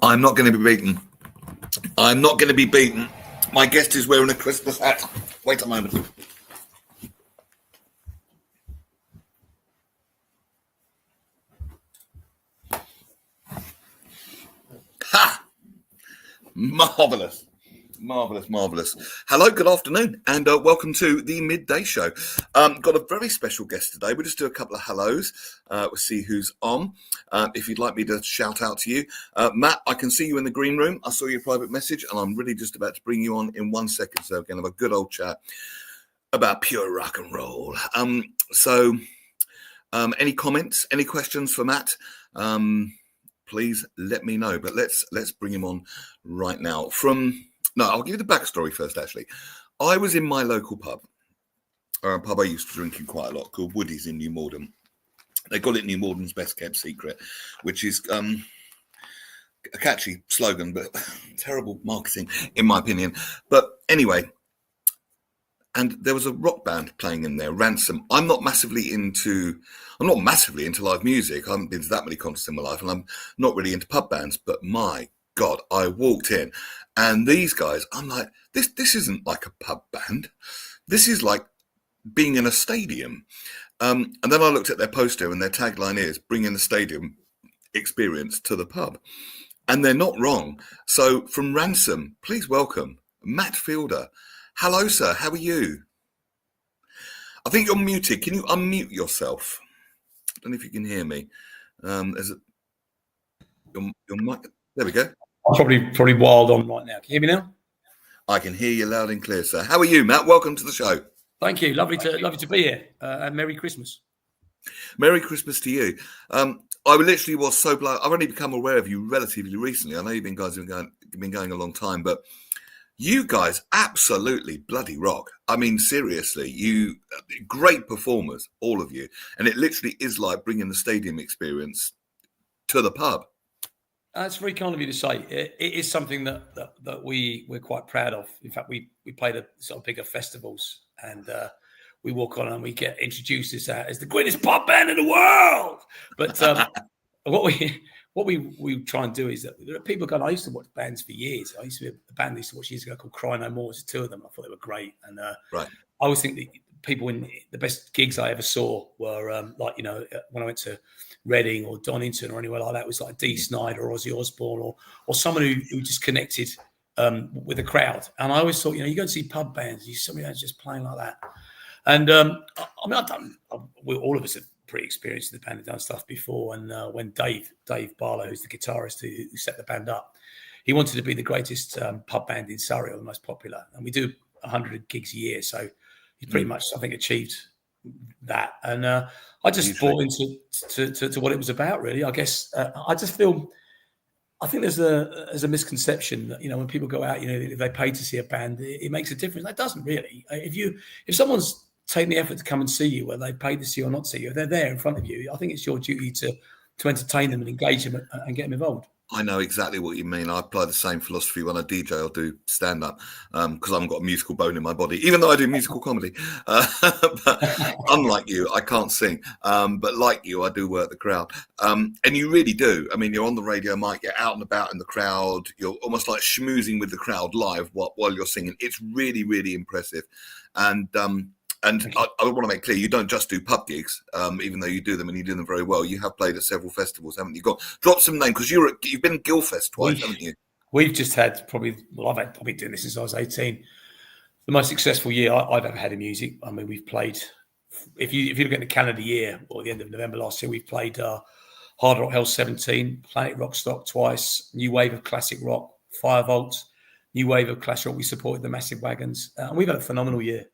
I'm not going to be beaten. I'm not going to be beaten. My guest is wearing a Christmas hat. Wait a moment. Ha! Marvellous. Marvellous. Hello, good afternoon, and welcome to the Midday Show. Got a very special guest today. We'll just do a couple of hellos. We'll see who's on. If you'd like me to shout out to you. Matt, I can see you in the green room. I saw your private message, and I'm really just about to bring you on in 1 second. So we're going to have a good old chat about pure rock and roll. Any comments, any questions for Matt? Please let me know. But let's bring him on right now. I'll give you the backstory first, actually. I was in my local pub, a pub I used to drink in quite a lot, called Woody's in New Morden. They call it New Morden's best kept secret, which is a catchy slogan, but terrible marketing, in my opinion. But anyway, and there was a rock band playing in there, Ransom. I'm not massively into live music. I haven't been to that many concerts in my life, and I'm not really into pub bands, but my God, I walked in and these guys, I'm like, this isn't like a pub band. This is like being in a stadium. And then I looked at their poster and their tagline is bringing the stadium experience to the pub. And they're not wrong. So from Ransom, please welcome Matt Fielder. Hello, sir. How are you? I think you're muted. Can you unmute yourself? I don't know if you can hear me. Your mic. There we go. I'm probably wild on right now. Can you hear me now? I can hear you loud and clear, sir. How are you, Matt? Welcome to the show. Thank you. Lovely to be here. And Merry Christmas. Merry Christmas to you. I literally was so blown. I've only become aware of you relatively recently. I know you've been going a long time, but you guys absolutely bloody rock. I mean, seriously, you great performers, all of you. And it literally is like bringing the stadium experience to the pub. That's very kind of you to say. It is something that we're quite proud of. In fact, we play the sort of bigger festivals, and we walk on and we get introduced as the greatest pop band in the world. But what we try and do is that there are people going, I used to watch bands for years. I used to be a band I used to watch years ago called Cry No More. There's two of them. I thought they were great. And right. I always think that people in the best gigs I ever saw were when I went to Reading or Donington or anywhere like that, it was like Dee Snider or Ozzy Osbourne or someone who just connected with the crowd. And I always thought, you go and see pub bands, you see somebody that's just playing like that. And all of us have pretty experienced in the band, have done stuff before. And when Dave Barlow, who's the guitarist who set the band up, he wanted to be the greatest pub band in Surrey, or the most popular. And we do 100 gigs a year, so he pretty much, I think, achieved that. And I just bought into what it was about, really. I guess I think there's a misconception that, when people go out, if they pay to see a band, it makes a difference. That doesn't really. If someone's taking the effort to come and see you, whether they paid to see you or not see you, if they're there in front of you, I think it's your duty to entertain them and engage them and get them involved. I know exactly what you mean. I apply the same philosophy when I DJ or do stand-up because I haven't got a musical bone in my body, even though I do musical comedy. But unlike you, I can't sing. But like you, I do work the crowd. And you really do. I mean, you're on the radio mic, you're out and about in the crowd. You're almost like schmoozing with the crowd live while you're singing. It's really, really impressive. And I want to make clear, you don't just do pub gigs, even though you do them and you do them very well. You have played at several festivals, haven't you? Drop some names, because you've been at Guildfest twice, haven't you? We've just had I've been doing this since I was 18. The most successful year I've ever had in music. I mean, we've played, if you look at the calendar year, or the end of November last year, we've played Hard Rock Hell 17, Planet Rockstock twice, New Wave of Classic Rock, Firebolt, New Wave of Classic Rock. We supported the Massive Wagons. And we've had a phenomenal year.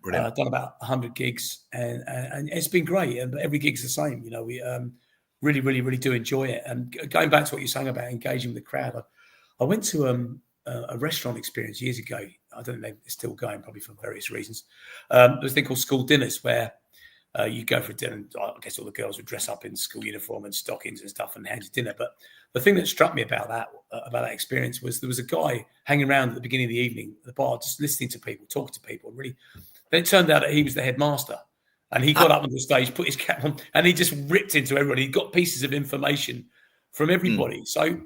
I've done about 100 gigs and it's been great. And every gig's the same. We really, really, really do enjoy it. And going back to what you're saying about engaging with the crowd, I went to a restaurant experience years ago. I don't know if they're still going, probably for various reasons. There's a thing called school dinners where you go for a dinner, and I guess all the girls would dress up in school uniform and stockings and stuff and hand you dinner. But the thing that struck me about that experience was there was a guy hanging around at the beginning of the evening at the bar, just listening to people, talking to people. Really, then it turned out that he was the headmaster, and he got up on the stage, put his cap on, and he just ripped into everybody. He got pieces of information from everybody. So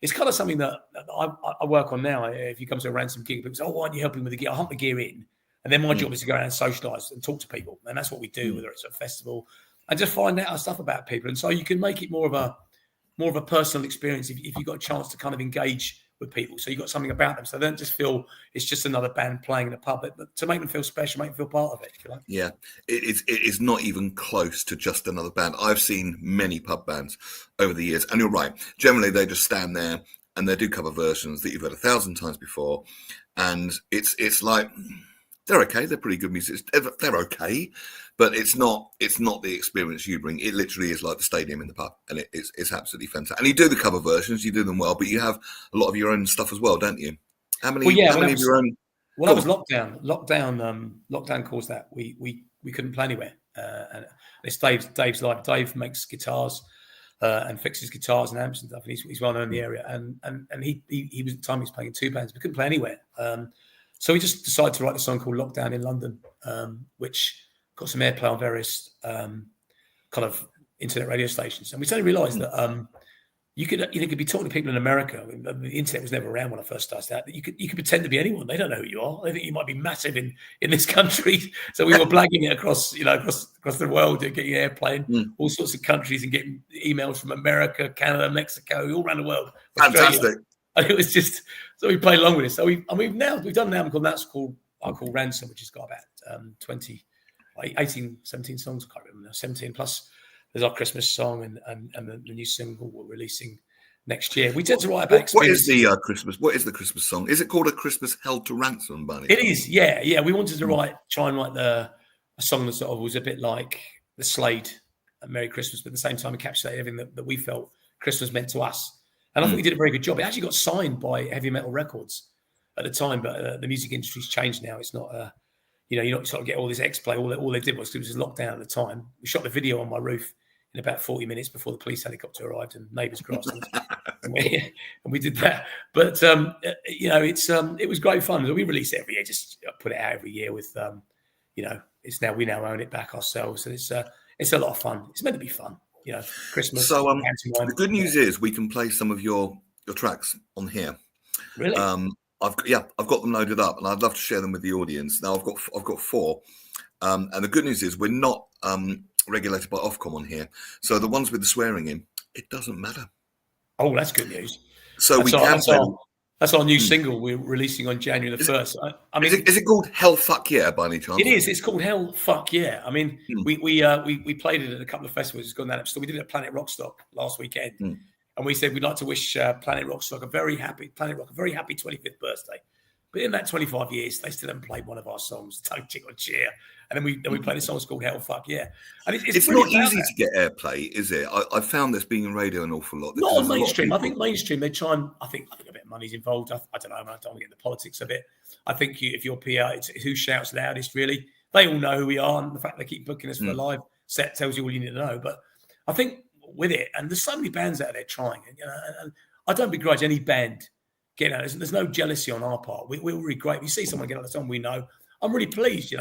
it's kind of something that I work on now. If you come to a ransom gig, people say, "Oh, why aren't you helping with the gear?" I hunt the gear in, and then my job is to go around and socialise and talk to people, and that's what we do, whether it's a festival, and just find out stuff about people. And so you can make it more of a personal experience if you've got a chance to kind of engage with people. So you've got something about them. So they don't just feel it's just another band playing in a pub, but to make them feel special, make them feel part of it, if you like. Yeah, it is not even close to just another band. I've seen many pub bands over the years, and you're right. Generally, they just stand there and they do cover versions that you've heard 1,000 times before, and it's like they're okay. They're pretty good music. They're okay, but it's not the experience you bring. It literally is like the stadium in the pub, and it's absolutely fantastic. And you do the cover versions, you do them well, but you have a lot of your own stuff as well, don't you? How many of your own? Well, that was lockdown. Lockdown caused that. We couldn't play anywhere, and it's Dave's live. Dave makes guitars and fixes guitars and amps and stuff. And he's well known in the area, and he was at the time he was playing in 2 bands. We couldn't play anywhere. So we just decided to write a song called Lockdown in London, which got some airplay on various kind of internet radio stations. And we suddenly realised that you could be talking to people in America. I mean, the internet was never around when I first started out. That you could pretend to be anyone. They don't know who you are. They think you might be massive in this country. So we were blagging it across the world, getting airplay in all sorts of countries and getting emails from America, Canada, Mexico, all around the world. Fantastic. Australia. And it was just, so we played along with it. So we've done an album called I Call Ransom, which has got about 18, 17 songs. I can't remember now, 17 plus. There's our Christmas song and the new single we're releasing next year. We tend to write about experience. What is the Christmas song? Is it called A Christmas Held to Ransom, Bunny? It is, yeah. We wanted to try and write a song that sort of was a bit like the Slade Merry Christmas, but at the same time encapsulate everything that we felt Christmas meant to us. And I think we did a very good job. It actually got signed by Heavy Metal Records at the time, but the music industry's changed now. It's not, you're not sort of get all this X-Play. All they did was, it was lockdown at the time. We shot the video on my roof in about 40 minutes before the police helicopter arrived and neighbours crossed. and we did that. But, it was great fun. We release it every year, just put it out every year with, we now own it back ourselves. And it's a lot of fun. It's meant to be fun. Christmas. So the good news is we can play some of your tracks on here. Really? I've got them loaded up, and I'd love to share them with the audience. Now I've got 4, and the good news is we're not regulated by Ofcom on here, so the ones with the swearing in, it doesn't matter. Oh, that's good news. So that's our new single we're releasing on January the 1st. I mean, is it called Hell Fuck Yeah by any chance? It is. It's called Hell Fuck Yeah. I mean, we played it at a couple of festivals. It's gone down. So we did it at Planet Rockstock last weekend, and we said we'd like to wish Planet Rockstock a very happy 25th birthday. But in that 25 years, they still haven't played one of our songs, Don't Tick or Cheer. And then we played a song called Hell Fuck Yeah. And it's not easy to get airplay, is it? I found this being in radio an awful lot. Not on mainstream. I think mainstream, they try and, I think a bit of money's involved. I don't know. I don't want to get into politics of it. I think if you're PR, it's who shouts loudest, really. They all know who we are. And the fact they keep booking us for a live set tells you all you need to know. But I think with it, and there's so many bands out there trying, and I don't begrudge any band getting out. There's no jealousy on our part. We're really great. If you see someone get out of song we know, I'm really pleased.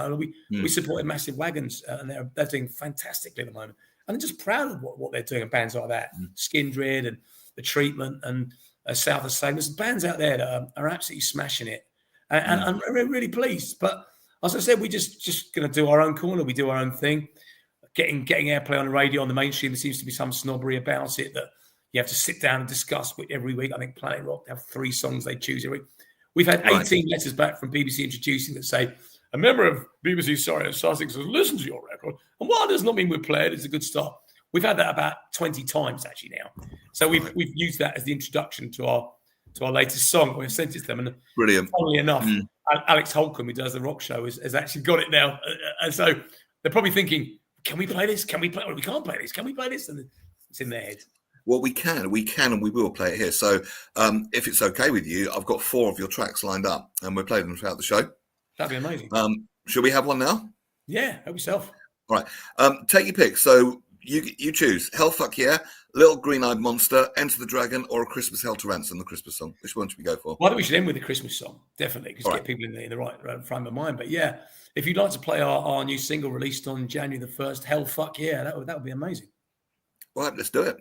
We supported Massive Wagons, and they're doing fantastically at the moment. And I'm just proud of what they're doing. Bands like that, Skindred and The Treatment and South of Same. There's bands out there that are absolutely smashing it, and I'm really pleased. But as I said, we just going to do our own corner. We do our own thing. Getting airplay on the radio, on the mainstream, there seems to be some snobbery about it that you have to sit down and discuss every week. I think Planet Rock have 3 songs they choose every week. We've had 18 letters back from BBC Introducing that say, a member of BBC Surrey and Sussex has listened to your record. And while it does not mean we're played, it's a good start. We've had that about 20 times actually now. So we've used that as the introduction to our latest song. We've sent it to them. And brilliant. Funnily enough, Alex Holcomb, who does the rock show, has actually got it now. And so they're probably thinking, can we play this? Can we play? Well, we can't play this. Can we play this? And it's in their head. Well, we can, and we will play it here. So if it's okay with you, I've got 4 of your tracks lined up, and we're playing them throughout the show. That'd be amazing. Should we have one now? Yeah, help yourself. All right. Take your pick. So you choose Hell Fuck Yeah, Little Green-Eyed Monster, Enter the Dragon, or A Christmas Hell to Ransom, the Christmas song. Which one should we go for? Well, I think we should end with the Christmas song, definitely, because get people in the right frame of mind. But yeah, if you'd like to play our new single released on January the 1st, Hell Fuck Yeah, that would be amazing. All right, let's do it.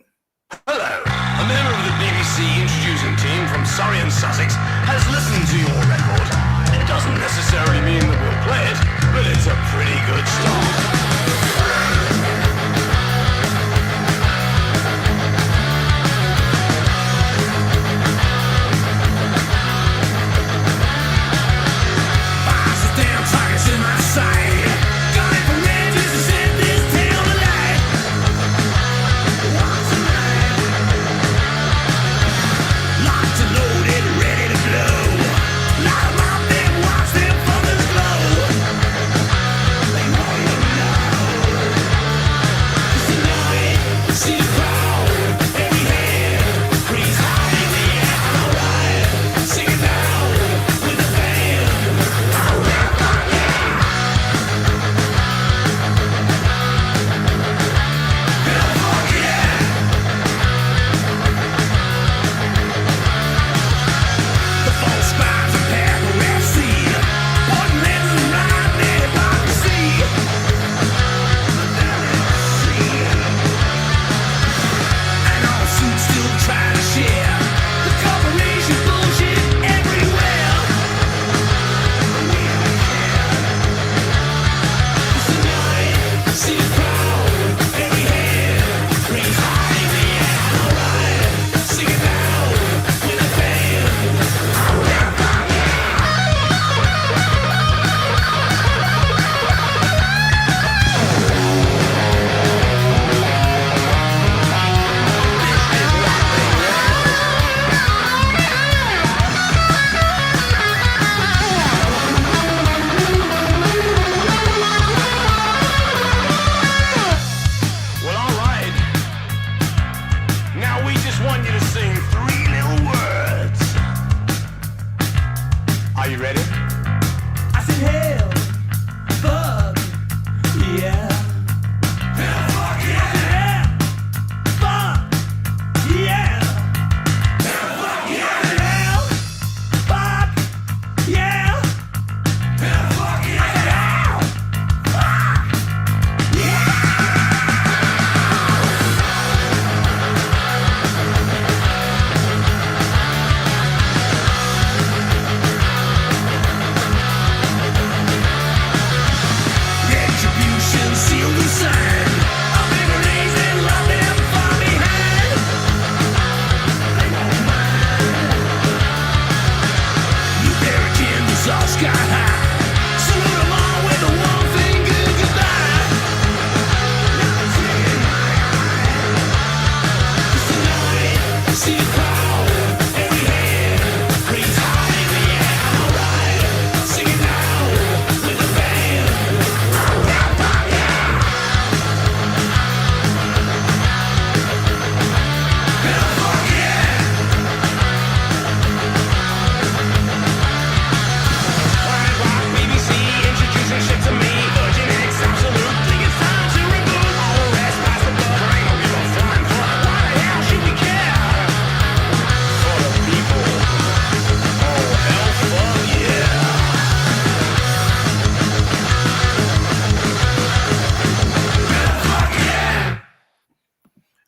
Hello. A member of the BBC introducing team from Surrey and Sussex has listened to your record. It doesn't necessarily mean that we'll play it, but it's a pretty good start.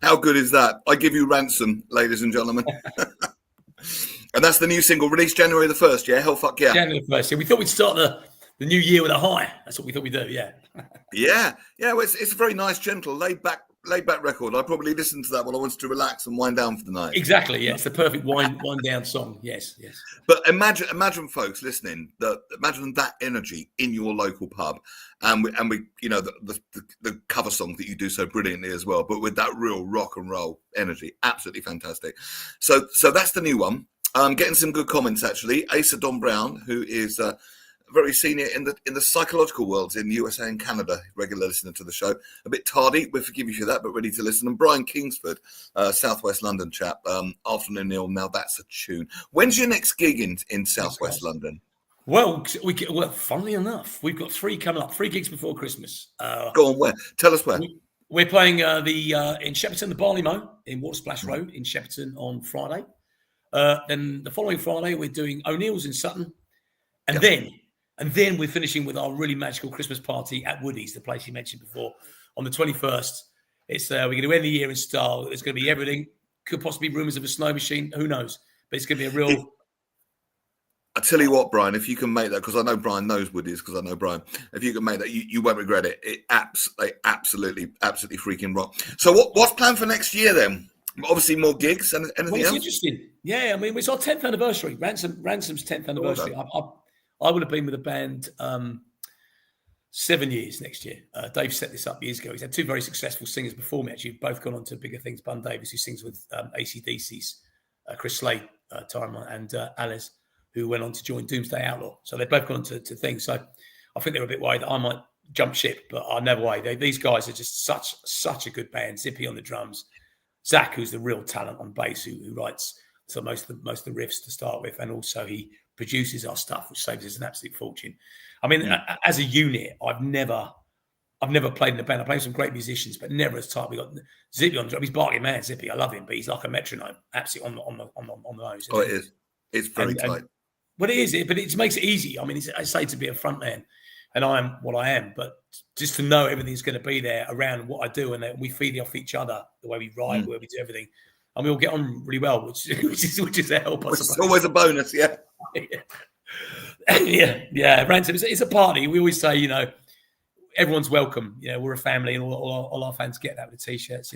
How good is that? I give you ransom, ladies and gentlemen. And that's the new single released January the 1st, yeah? Hell fuck yeah. January the 1st. Yeah, we thought we'd start the new year with a high. That's what we thought we'd do, yeah. Yeah. Well, it's a very nice, gentle, laid back record. I probably listened to that while I wanted to relax and wind down for the night. Exactly, yeah. It's the perfect wind down song. Yes. But imagine folks listening, imagine that energy in your local pub, and we you know, the cover song that you do so brilliantly as well, but with that real rock and roll energy. Absolutely fantastic. So that's the new one. Getting some good comments actually. Asa Don Brown, who is very senior in the psychological worlds in the USA and Canada, regular listener to the show. A bit tardy, we forgive you for that, but ready to listen. And Brian Kingsford, Southwest London chap, Afternoon Neil, now that's a tune. When's your next gig in Southwest London? Well, funnily enough, we've got 3 coming up, 3 gigs before Christmas. Go on, where? Tell us where. We're playing in Shepperton, the Barley Mow in Watersplash Road in Shepperton on Friday. Then the following Friday, we're doing O'Neill's in Sutton. And then we're finishing with our really magical Christmas party at Woody's, the place you mentioned before, on the 21st. It's we're going to end the year in style. It's going to be everything. Could possibly be rumours of a snow machine. Who knows? But it's going to be a real. I tell you what, Brian, if you can make that, because I know Brian knows Woody's, because I know Brian. If you can make that, you won't regret it. It absolutely freaking rock. So what's planned for next year then? Obviously more gigs and anything else. Interesting. Yeah, I mean it's our 10th anniversary. Ransom's 10th anniversary. I would have been with the band 7 years next year. Dave set this up years ago. He's had two very successful singers before me. Actually, both gone on to bigger things. Bun Davis, who sings with AC/DC's Chris Slade, and Alice, who went on to join Doomsday Outlaw. So they've both gone on to things. So I think they're a bit worried that I might jump ship, but I'll never worry. These guys are just such a good band. Zippy on the drums, Zach, who's the real talent on bass, who writes most of the riffs to start with, and also he produces our stuff, which saves us an absolute fortune. I mean, as a unit, I've never played in a band. I played with some great musicians, but never as tight. We got Zippy on the drum. He's barking man, Zippy. I love him, but he's like a metronome, absolutely on the nose. Oh, it is. It's very tight. But it is. But it makes it easy. I mean, I say to be a front man, and I am what I am, but just to know everything's going to be there around what I do, and that we feed off each other, the way we write, the way we do everything, and we all get on really well, which is a help. It's always a bonus, yeah. yeah. Ransom, it's a party. We always say, everyone's welcome. We're a family, and all our fans get that with the t-shirts.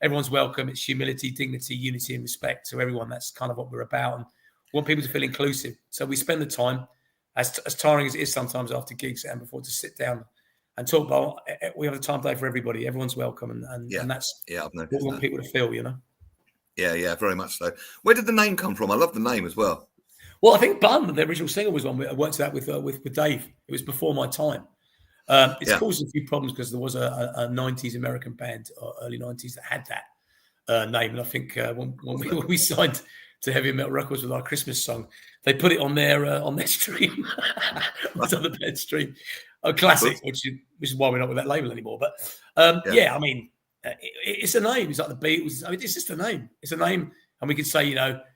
Everyone's welcome. It's humility, dignity, unity, and respect to everyone. That's kind of what we're about, and we want people to feel inclusive. So we spend the time, as tiring as it is sometimes after gigs and before, to sit down and talk about. We have a time day for everybody. Everyone's welcome, and that's I've noticed what we want people to feel. Yeah, very much so. Where did the name come from? I love the name as well. Well, I think Bun, the original singer, was one I worked out with Dave. It was before my time. It's caused a few problems because there was a 90s American band, or early 90s, that had that name. And I think when we signed to Heavy Metal Records with our Christmas song, they put it on their stream. It was on the band stream. A classic, which is why we're not with that label anymore. But I mean, it's a name. It's like the Beatles. I mean, it's just a name. It's a name. And we could say,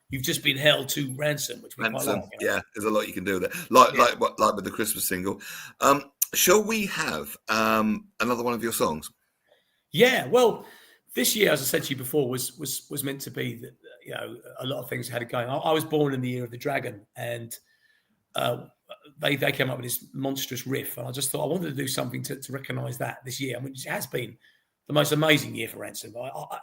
you've just been held to ransom, which we quite like. Yeah, there's a lot you can do with it. Like with the Christmas single. Shall we have another one of your songs? Yeah. Well, this year, as I said to you before, was meant to be that a lot of things had it going. I was born in the year of the dragon, and they came up with this monstrous riff, and I just thought I wanted to do something to recognise that this year. I mean, it has been the most amazing year for Ransom.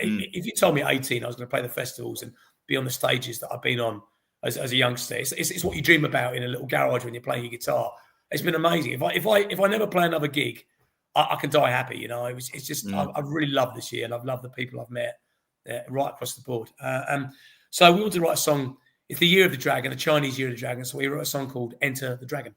If you told me at 18 I was going to play the festivals and be on the stages that I've been on as a youngster, it's what you dream about in a little garage when you're playing your guitar. It's been amazing. If I never play another gig, I can die happy. It's just I've really loved this year, and I've loved the people I've met right across the board. So we wanted to write a song. It's the year of the dragon, the Chinese year of the dragon. So we wrote a song called "Enter the Dragon."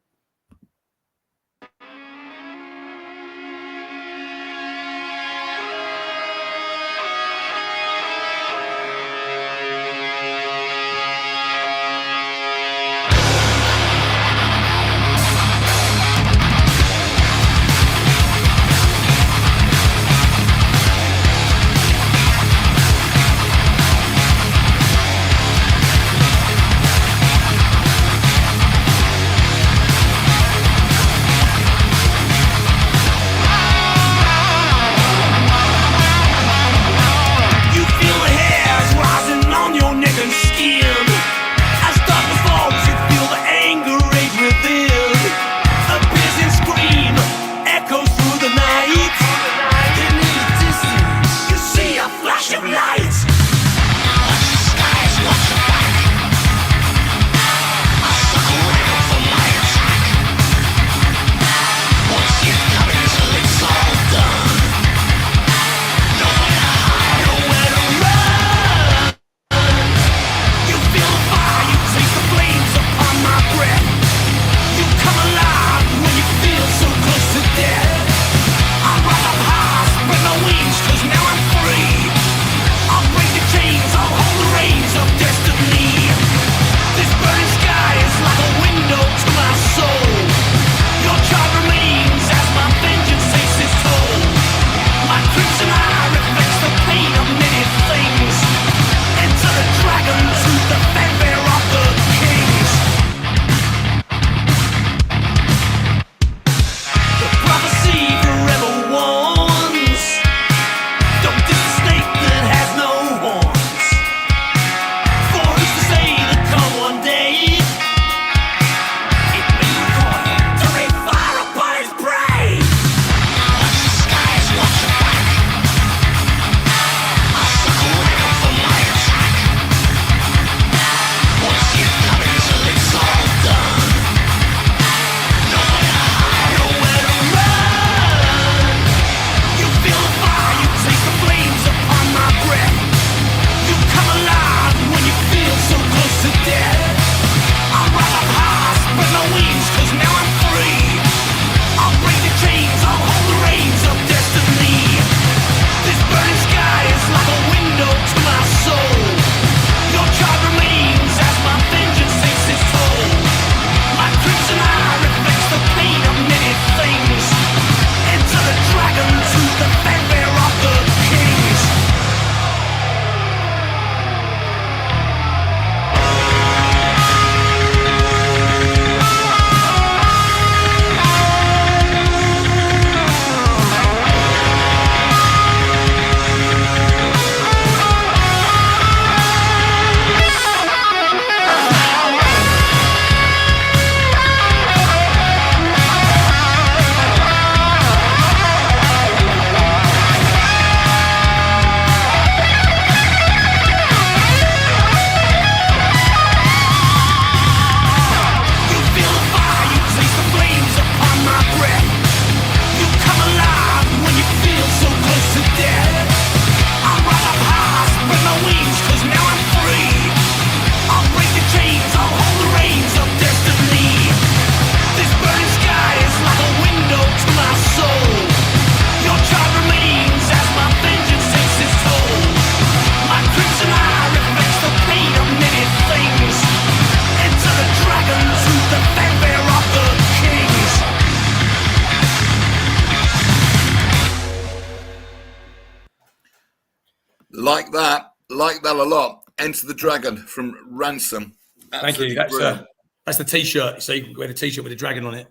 Like that a lot. Enter the Dragon from Ransom. Thank you. Absolutely That's the T-shirt. So you can wear the T-shirt with the dragon on it.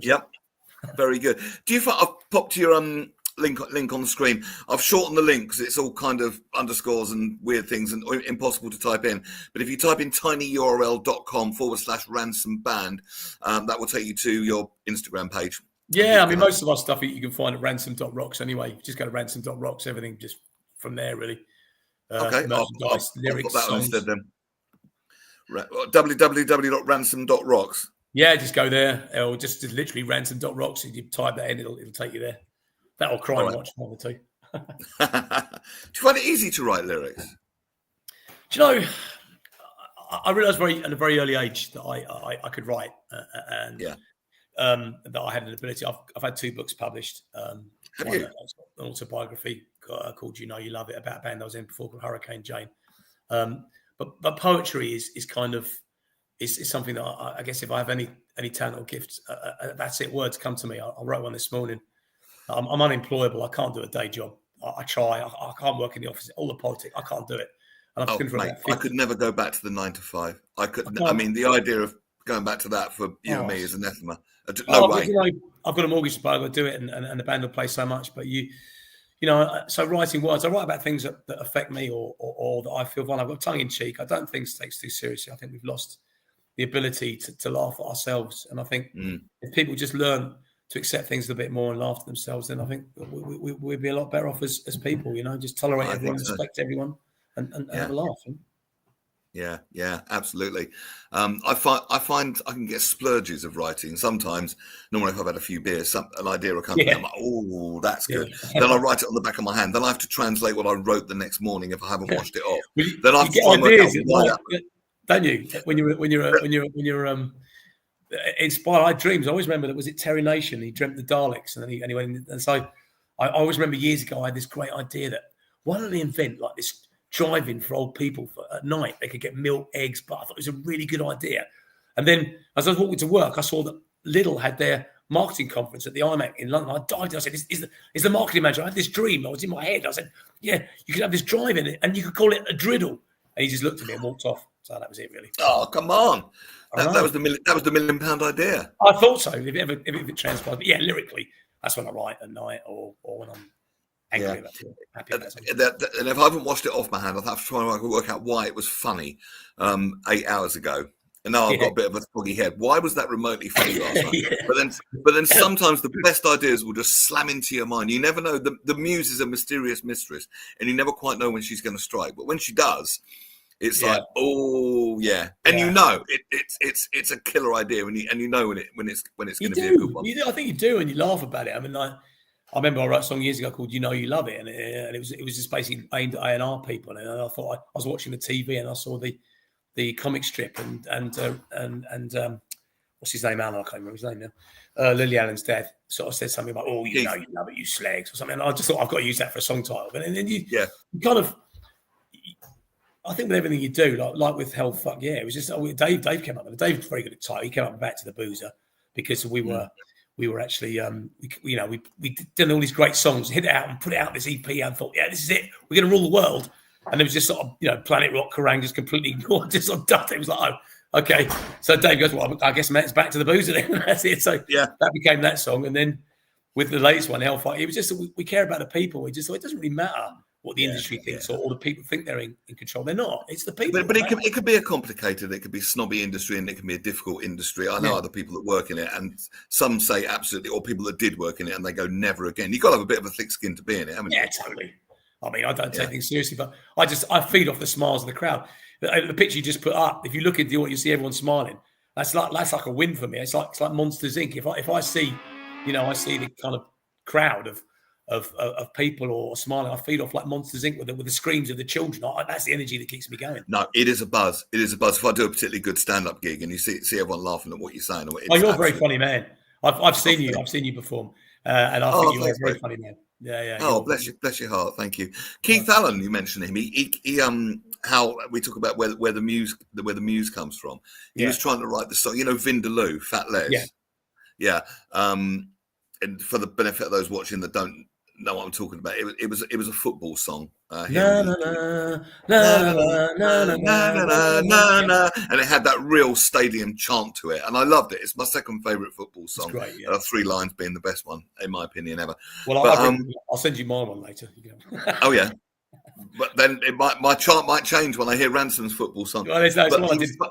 Yep. Very good. Do you find I've popped your link on the screen? I've shortened the link because it's all kind of underscores and weird things and impossible to type in. But if you type in tinyurl.com/ransom band, that will take you to your Instagram page. Yeah, I mean, most of our stuff you can find at ransom.rocks anyway. Just go to ransom.rocks, everything just from there, really. Okay, I'll lyrics, put that on songs. instead then. www.ransom.rocks. Yeah, just go there, or just literally ransom.rocks. If you type that in, it'll take you there. That or Crime Watch, one of the two. Do you find it easy to write lyrics? Do you know, I realised at a very early age that I could write, and that I had an ability. I've had 2 books published. Have you? An autobiography called "You Know You Love It" about a band I was in before called Hurricane Jane. But poetry is kind of is something that I guess if I have any talent or gifts, that's it. Words come to me. I wrote one this morning. I'm unemployable. I can't do a day job. I try. I can't work in the office. All the politics, I can't do it. And I could never go back to the 9 to 5. I mean, the idea of going back to that for you and me is anathema. No way. You know, I've got a mortgage to pay. I've got to do it, and the band will play so much. But you know, so writing words, I write about things that affect me or that I feel vulnerable. I've got tongue in cheek. I don't think things too seriously. I think we've lost the ability to laugh at ourselves. And I think if people just learn to accept things a bit more and laugh at themselves, then I think we'd be a lot better off as people. You know, just tolerate everyone, respect everyone, and have a laugh. Yeah, absolutely. I find I can get splurges of writing. Sometimes, normally if I've had a few beers, an idea will come to me. I'm like, oh, that's good. Then I write it on the back of my hand. Then I have to translate what I wrote the next morning if I haven't washed it off. Then I have to try and work out why that. Don't you? When you're inspired, I had dreams. I always remember that was it Terry Nation. He dreamt the Daleks, and then he went. And so I always remember years ago I had this great idea that why don't they invent like this drive-in for old people at night? They could get milk, eggs, but I thought it was a really good idea. And then as I was walking to work, I saw that Lidl had their marketing conference at the IMAC in London. I dived. I said, "Is the marketing manager?" I had this dream. I was in my head. I said, "Yeah, you could have this drive-in, and you could call it a driddle." And he just looked at me and walked off. So that was it, really. Oh, come on! That was the £1 million idea. I thought so. If it transpired, but yeah, lyrically, that's when I write at night or when I'm angry about it, happy about something. And if I haven't washed it off my hand, I'll have to try and work out why it was funny 8 hours ago. And now I've got a bit of a foggy head. Why was that remotely funny last night? But then sometimes the best ideas will just slam into your mind. You never know. The muse is a mysterious mistress, and you never quite know when she's going to strike. But when she does, it's like, oh yeah, and you know it's a killer idea, and you know when it's going to be a good one. I think you do, and you laugh about it. I mean, I remember I wrote a song years ago called "You Know You Love It," and it was just basically aimed at A&R people. And I thought I was watching the TV and I saw the comic strip and what's his name, Alan? I can't remember his name now. Lily Allen's dad sort of said something about, "Oh, you know you love it, you slags," or something. And I just thought I've got to use that for a song title. And then you kind of. I think with everything you do, like with Hell Fuck Yeah, it was just Dave came up with it. Dave's very good at title. He came up with Back to the Boozer because we were actually we did all these great songs, hit it out and put it out this EP and thought, yeah, this is it. We're going to rule the world. And it was just sort of Planet Rock, Kerrang just completely ignored, just sort of ducked it. It was like, oh, okay. So Dave goes, well, I guess it's Back to the Boozer then. That's it. So that became that song. And then with the latest one, Hell Fuck, it was just we care about the people. We just thought it doesn't really matter what the industry thinks or the people think they're in control. They're not. It's the people. But it could be a complicated, it could be snobby industry, and it can be a difficult industry. I know other people that work in it, and some say absolutely, or people that did work in it, and they go never again. You've got to have a bit of a thick skin to be in it, haven't you? Yeah, totally. I mean, I don't take things seriously, but I feed off the smiles of the crowd. The picture you just put up, if you look into what you see, everyone smiling. That's like a win for me. It's like Monsters Inc. If I see, I see the kind of crowd of people or smiling, I feed off like Monsters Inc. with the screams of the children. That's the energy that keeps me going. No, it is a buzz. It is a buzz. If I do a particularly good stand-up gig and you see everyone laughing at what you're saying, you're a very funny man. I've seen you. I've seen you perform, and I think you're a very funny man. Yeah. Oh, bless your heart. Thank you, Keith Allen. You mentioned him. He how we talk about where the muse comes from. He was trying to write the song. Vindaloo, Fat Les. Yeah. And for the benefit of those watching that don't know what I'm talking about. It was a football song. Na na na na na na na na. And it had that real stadium chant to it, and I loved it. It's my second favourite football It's song. great. Yeah. 3 lines being the best one, in my opinion, ever. Well, But, I'll send you my one later. oh yeah, but then my chart might change when I hear Ransom's football song. Well, there's But one I he did. was-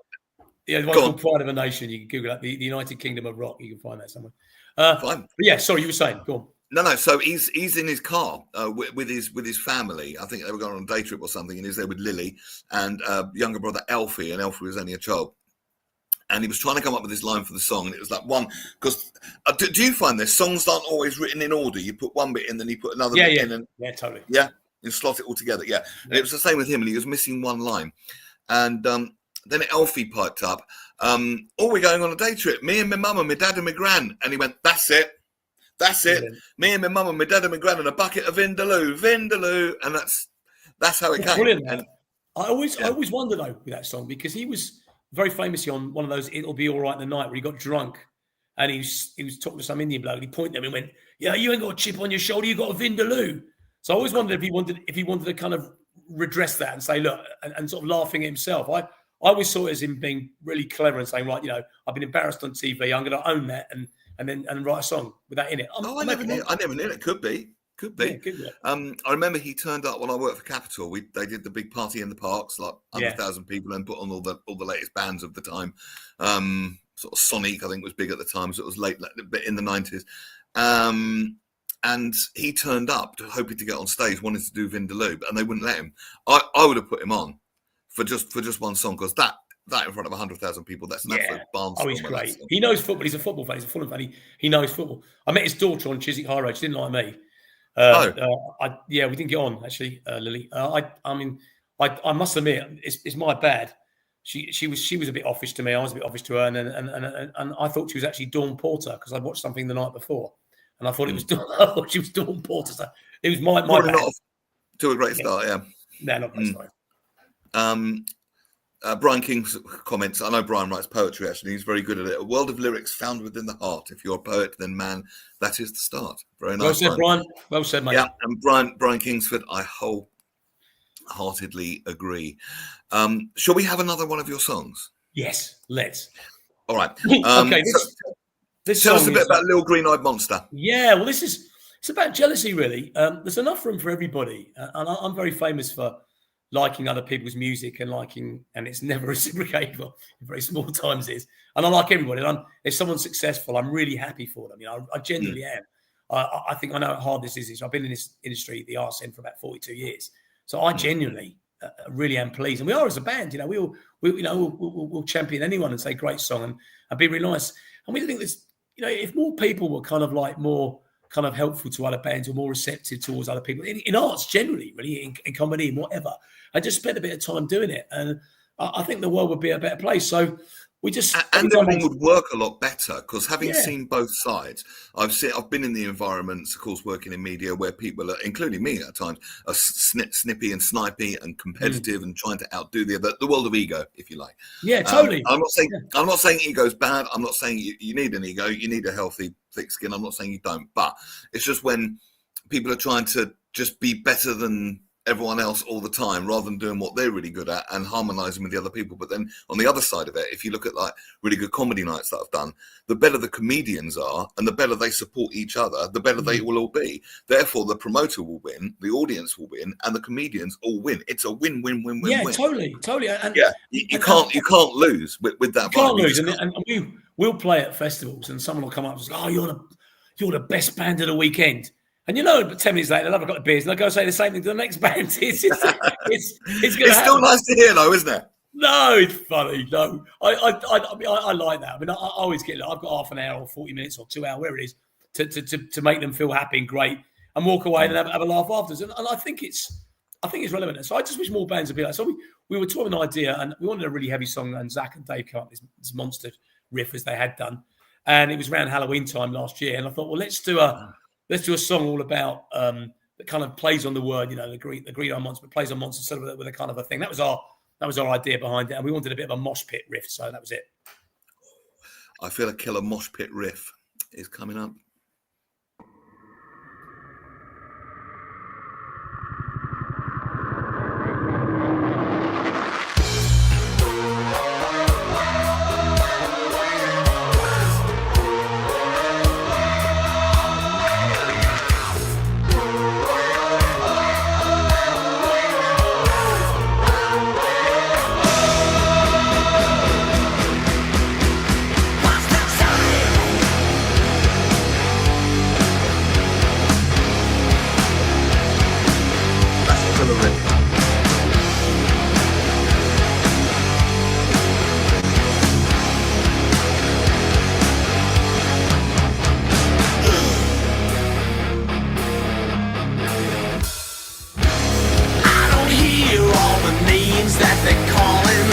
Yeah, the one Go called Pride of a Nation. You can Google that. The United Kingdom of Rock. You can find that somewhere. Fine. But yeah, sorry, you were saying. Go on. No. So he's in his car with his family. I think they were going on a day trip or something, and he's there with Lily and younger brother Alfie, and Alfie was only a child. And he was trying to come up with this line for the song, and it was like one because do you find this songs aren't always written in order? You put one bit in, then you put another bit in, and totally. Yeah, you slot it all together. Yeah. And it was the same with him, and he was missing one line, and then Alfie piped up, "Oh, we're going on a day trip. Me and my mum and my dad and my gran," and he went, "That's it." That's it. Brilliant. Me and my mum and my dad and my gran and a bucket of Vindaloo, and that's how it came. Brilliant. And, I always wonder though with that song because he was very famously on one of those "It'll Be All Right in the Night" where he got drunk and he was talking to some Indian bloke and he pointed at him and went, "Yeah, you ain't got a chip on your shoulder, you got a Vindaloo." So I always wondered if he wanted to kind of redress that and say, look, and sort of laughing at himself. I always saw it as him being really clever and saying, right, I've been embarrassed on TV, I'm going to own that and write a song with that in it. I never knew it. Could be. Yeah, could be. I remember he turned up when I worked for Capital. They did the big party in the parks, like 100,000 people, and put on all the latest bands of the time. Sort of Sonic, I think, was big at the time, so it was late in the 90s. And he turned up hoping to get on stage, wanted to do Vindaloo, and they wouldn't let him. I would have put him on for just one song because that in front of 100,000 people, that's an absolute barnstormer. Oh, he's great. He knows football. He's a football fan. He's a Fulham fan. He knows football. I met his daughter on Chiswick High Road. She didn't like me. We didn't get on actually, Lily. I mean, I must admit, it's my bad. She was a bit offish to me. I was a bit offish to her, and I thought she was actually Dawn Porter because I'd watched something the night before, and I thought it was I thought she was Dawn Porter. So it was my bad. Not to a great start, yeah. No, not great start. Brian King's comments. I know Brian writes poetry, actually. He's very good at it. A world of lyrics found within the heart. If you're a poet, then man, that is the start. Very nice. Well said, Brian. Well said, mate. Yeah, and Brian Kingsford, I wholeheartedly agree. Shall we have another one of your songs? Yes, let's. All right. Okay. This tell us a bit about Little Green-Eyed Monster. Yeah, well, it's about jealousy, really. There's enough room for everybody. And I'm very famous for liking other people's music and it's never reciprocated. Well, in very small times it is. And I like everybody. And if someone's successful, I'm really happy for them. I genuinely am. I think I know how hard this is. I've been in this industry, the art scene, for about 42 years. So I genuinely really am pleased. And we are as a band, we'll champion anyone and say great song and be really nice. And we think this, if more people were kind of like more kind of helpful to other bands or more receptive towards other people in arts generally, really, in comedy and whatever, and just spend a bit of time doing it. And I think the world would be a better place. So we just and everything would work a lot better because having seen both sides, I've been in the environments, of course, working in media where people, including me at times, are snippy and snipey and competitive and trying to outdo the world of ego, if you like. Yeah, totally. I'm not saying ego's bad. I'm not saying you need an ego. You need a healthy, thick skin. I'm not saying you don't, but it's just when people are trying to just be better than everyone else all the time rather than doing what they're really good at and harmonizing with the other people. But then on the other side of it, if you look at like really good comedy nights that I've done, the better the comedians are and the better they support each other, the better they will all be. Therefore, the promoter will win, the audience will win, and the comedians all win. It's a win-win-win-win. Yeah, win. totally. And, you can't lose with that. You can't lose, and we'll play at festivals, and someone will come up and say, "Oh, you're the best band of the weekend." And 10 minutes later, they'll have a couple of beers and they'll go say the same thing to the next band. It's still nice to hear, though, isn't it? No, it's funny. No, I like that. I mean, I always get it. I've got half an hour or 40 minutes or 2 hours, whatever it is, to make them feel happy and great and walk away and have a laugh afterwards. And I think it's relevant. And so I just wish more bands would be like. So we were talking an idea and we wanted a really heavy song, and Zach and Dave came up with this monster riff as they had done, and it was around Halloween time last year. And I thought, well, let's do a song all about that kind of plays on the word, the green-eyed monster, but plays on monsters sort of with a kind of a thing. That was our idea behind it, and we wanted a bit of a mosh pit riff, so that was it. I feel a killer mosh pit riff is coming up. artillery. I don't hear all the names that they're calling.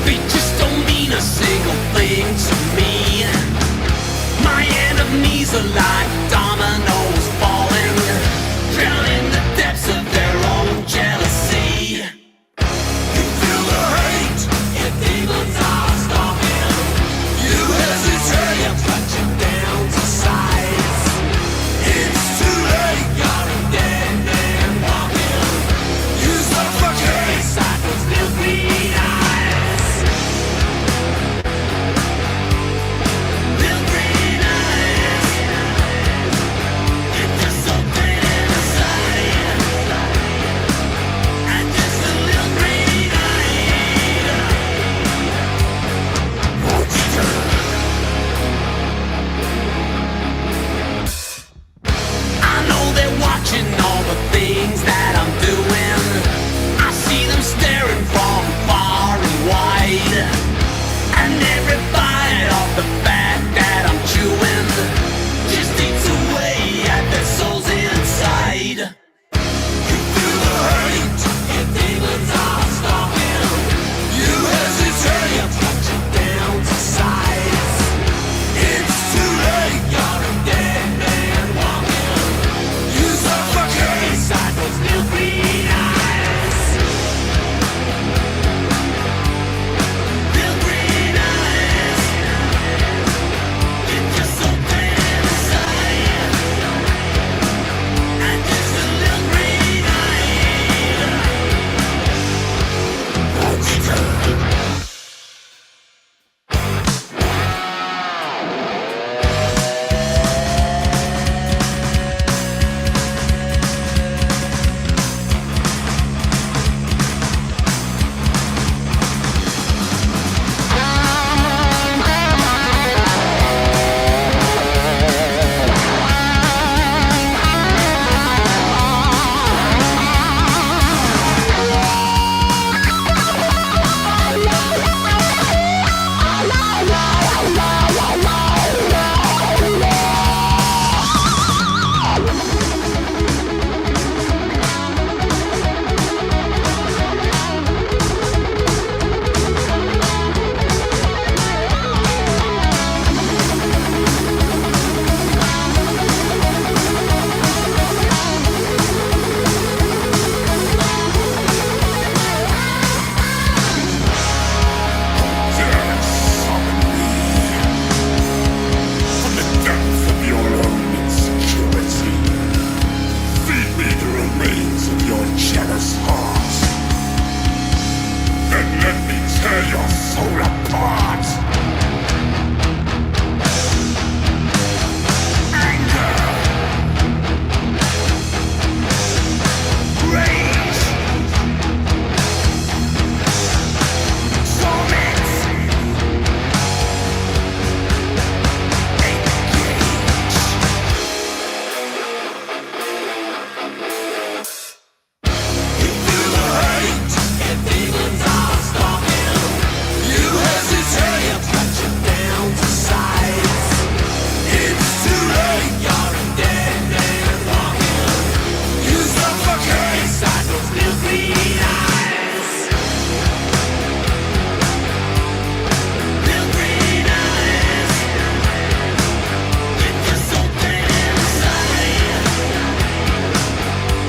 They just don't mean a single thing to me. My enemies are like dominoes falling, drowning the depths of their own jealousy. You feel the hate, your demons are stalking. You hesitate, you cut you down to size. It's too late, you're a dead man walking. You suffocate, cycles still green eyes. Little green eyes. You're just so pretty inside. And just a little green eyed monster. I know they're watching all the things that I'm doing. I see them staring from far and wide. And every bite of the fat that I'm chewing just eats away at their souls inside. You feel the hate, your demons are stalking. You hesitate, you cut you down to size. It's too late, you're a dead man walking. You suffocate, inside those little green eyes. Little green eyes. You're just so pretty inside.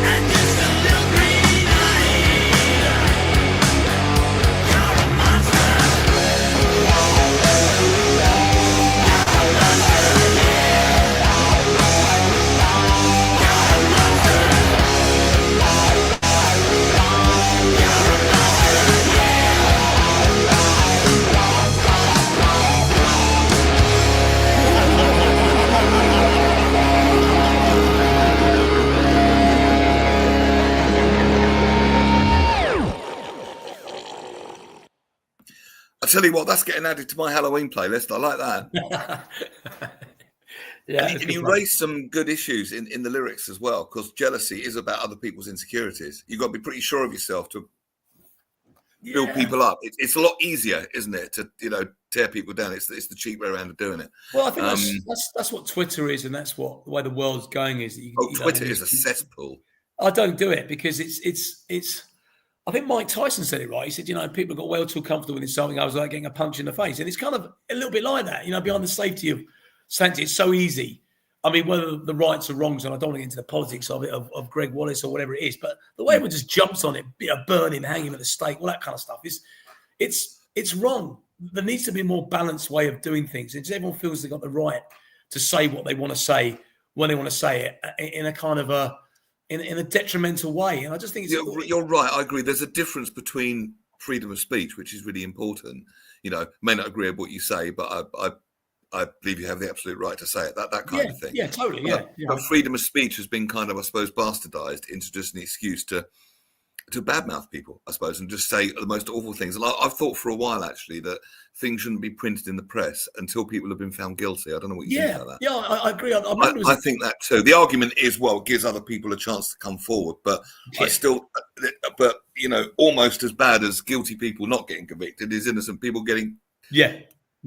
And just a little green eyed monster. I tell you what, that's getting added to my Halloween playlist. I like that. Yeah, And you raise some good issues in the lyrics as well, because jealousy is about other people's insecurities. You've got to be pretty sure of yourself to build people up. It's a lot easier, isn't it, to tear people down? It's the cheap way around of doing it. Well, I think that's what Twitter is, and that's what the way the world's going is. That Twitter is a cesspool. I don't do it because it's. I think Mike Tyson said it right. He said, people got well too comfortable in something. I was like getting a punch in the face, and it's kind of a little bit like that. Behind the safety of sanctity, it's so easy. I mean, whether the rights or wrongs, and I don't want to get into the politics of it, of Greg Wallace or whatever it is, but the way everyone just jumps on it, burn him, hang him at the stake, all that kind of stuff it's wrong. There needs to be a more balanced way of doing things. And everyone feels they've got the right to say what they want to say when they want to say it in a kind of in a detrimental way. And I just think you're right. I agree. There's a difference between freedom of speech, which is really important. May not agree with what you say, but I believe you have the absolute right to say it. That kind of thing. Yeah, totally. But freedom of speech has been kind of, I suppose, bastardized into just an excuse to badmouth people, I suppose, and just say the most awful things. And I've thought for a while, actually, that things shouldn't be printed in the press until people have been found guilty. I don't know what you think about that. Yeah, I agree. I think that too. The argument is, well, it gives other people a chance to come forward, but almost as bad as guilty people not getting convicted is innocent people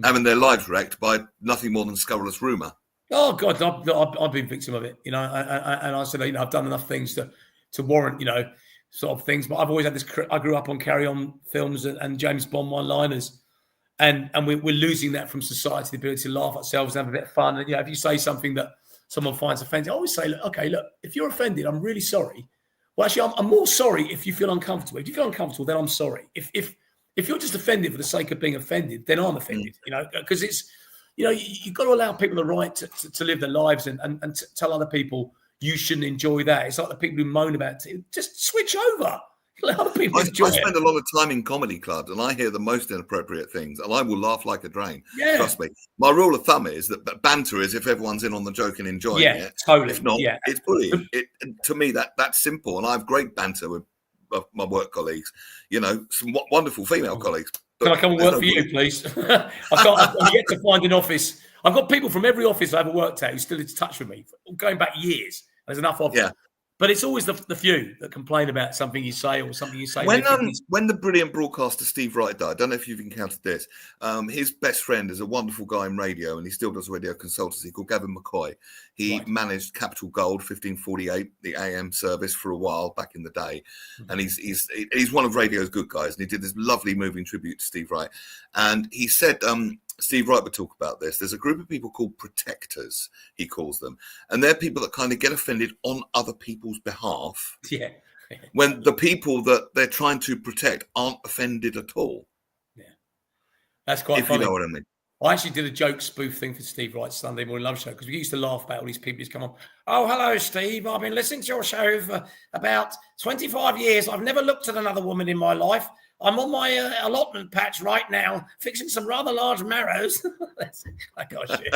having their lives wrecked by nothing more than scurrilous rumour. Oh God, I've been victim of it, and I said, I've done enough things to warrant, sort of things. But I've always had this. I grew up on Carry On films and James Bond one-liners, and we're losing that from society, the ability to laugh at ourselves and have a bit of fun. And if you say something that someone finds offensive, I always say, look, if you're offended, I'm really sorry. Well, actually, I'm more sorry if you feel uncomfortable. If you feel uncomfortable, then I'm sorry. If you're just offended for the sake of being offended, then I'm offended. Because it's you've got to allow people the right to live their lives and to tell other people you shouldn't enjoy that. It's like the people who moan about it. Just switch over. Let other people enjoy it. I spend a lot of time in comedy clubs and I hear the most inappropriate things and I will laugh like a drain. Yeah. Trust me. My rule of thumb is that banter is if everyone's in on the joke and enjoying it. Yeah, totally. If not, it's bullying. To me, that's simple. And I have great banter with my work colleagues, some wonderful female colleagues. Can I come and work for you, please? I've yet to find an office. I've got people from every office I ever worked at who still in touch with me, going back years. There's enough of them. But it's always the few that complain about something you say or something you say. When the brilliant broadcaster Steve Wright died, I don't know if you've encountered this. His best friend is a wonderful guy in radio, and he still does radio consultancy called Gavin McCoy. He managed Capital Gold 1548, the AM service, for a while back in the day, and he's one of radio's good guys. And he did this lovely moving tribute to Steve Wright, and he said. Steve Wright would talk about this. There's a group of people called protectors, he calls them. And they're people that kind of get offended on other people's behalf. Yeah. When the people that they're trying to protect aren't offended at all. Yeah. That's quite funny. You know what I mean. I actually did a joke spoof thing for Steve Wright's Sunday Morning Love Show because we used to laugh about all these people who's come on. Oh, hello, Steve. I've been listening to your show for about 25 years. I've never looked at another woman in my life. I'm on my allotment patch right now, fixing some rather large marrows. I got shit.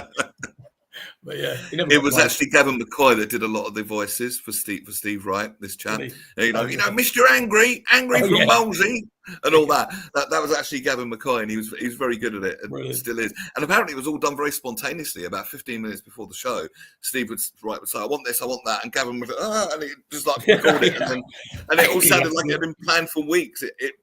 But yeah, it was actually Gavin McCoy that did a lot of the voices for Steve Wright. This chap, Mr. Angry from Wolsey, and all that. That was actually Gavin McCoy, and he was very good at it, and still is. And apparently, it was all done very spontaneously. About 15 minutes before the show, Steve would say, "I want this, I want that," and Gavin would, and he just like record it, and it all sounded like it had been planned for weeks. It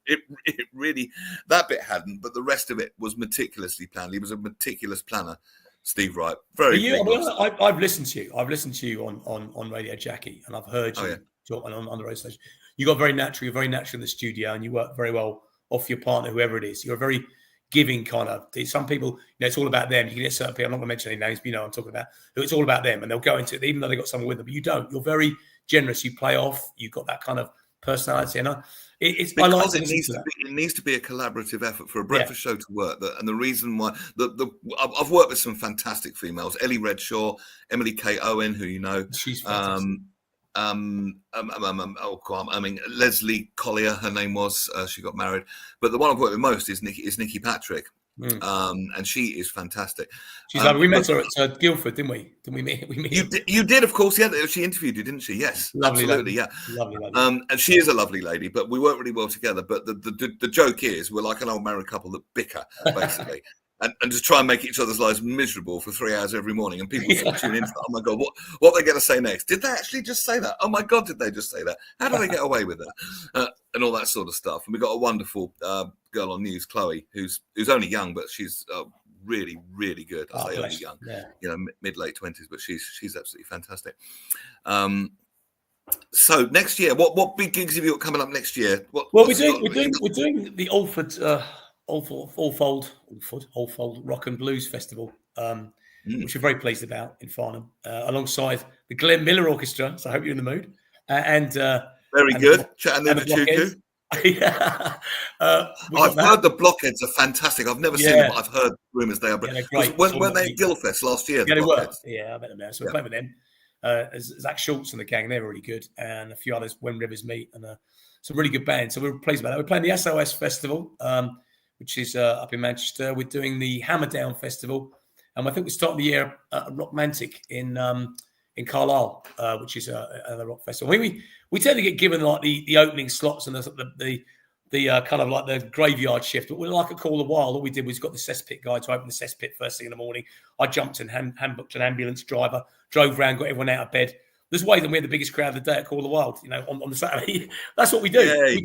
really, that bit hadn't, but the rest of it was meticulously planned. He was a meticulous planner. Steve Wright, I've listened to you. I've listened to you on Radio Jackie, and I've heard you talk on the radio station. You got very natural. You're very natural in the studio, and you work very well off your partner, whoever it is. You're a very giving kind of. Some people, it's all about them. You can get certain people. I'm not going to mention any names, but I'm talking about who it's all about them, and they'll go into it, even though they got someone with them. But you don't. You're very generous. You play off. You've got that kind of personality, and it needs to be a collaborative effort for a breakfast show to work. And the reason why I've worked with some fantastic females: Ellie Redshaw, Emily Kate Owen, who you know, she's fantastic. Leslie Collier, her name was. She got married, but the one I've worked with most is Nikki Patrick. And she is fantastic. She's we met her at Guildford, didn't we? Didn't we meet? You did, of course. Yeah, she interviewed you, didn't she? Yes, lovely absolutely. Lady. Yeah, lovely lady. And she is a lovely lady, but we work really well together. But the joke is, we're like an old married couple that bicker, basically. and just try and make each other's lives miserable for 3 hours every morning. And people sort of tune in. Oh my God, what are they going to say next? Did they actually just say that? Oh my God, did they just say that? How do they get away with that? And all that sort of stuff. And we've got a wonderful girl on news, Chloe, who's only young, but she's really, really good. I say only young, mid-late 20s, but she's absolutely fantastic. So next year, what big gigs have you got coming up next year? We're doing the Allfold Rock and Blues Festival, which we're very pleased about in Farnham, alongside the Glenn Miller Orchestra. So I hope you're in the mood. Very good. Chattanooga Choo-Choo. Yeah. I've heard the Blockheads are fantastic. I've never seen them, but I've heard rumours they are. Yeah, great. Weren't they at Guildfest last year? Yeah, they were. Yeah, I met them there. So we're playing with them. Zach Schultz and the gang, they're really good, and a few others when Rivers meet, and some really good bands. So we're pleased about that. We're playing the SOS Festival, which is up in Manchester. We're doing the Hammer Down Festival, and I think we're starting the year at Rockmantic in Carlisle, which is another rock festival. I mean, we tend to get given like the opening slots and the kind of like the graveyard shift, but we're like a Call the Wild. All we did was got the cesspit guy to open the cesspit first thing in the morning. I jumped and hand-booked an ambulance driver, drove around, got everyone out of bed. There's ways that we had the biggest crowd of the day at Call the Wild, on the Saturday. That's what we do. Yay.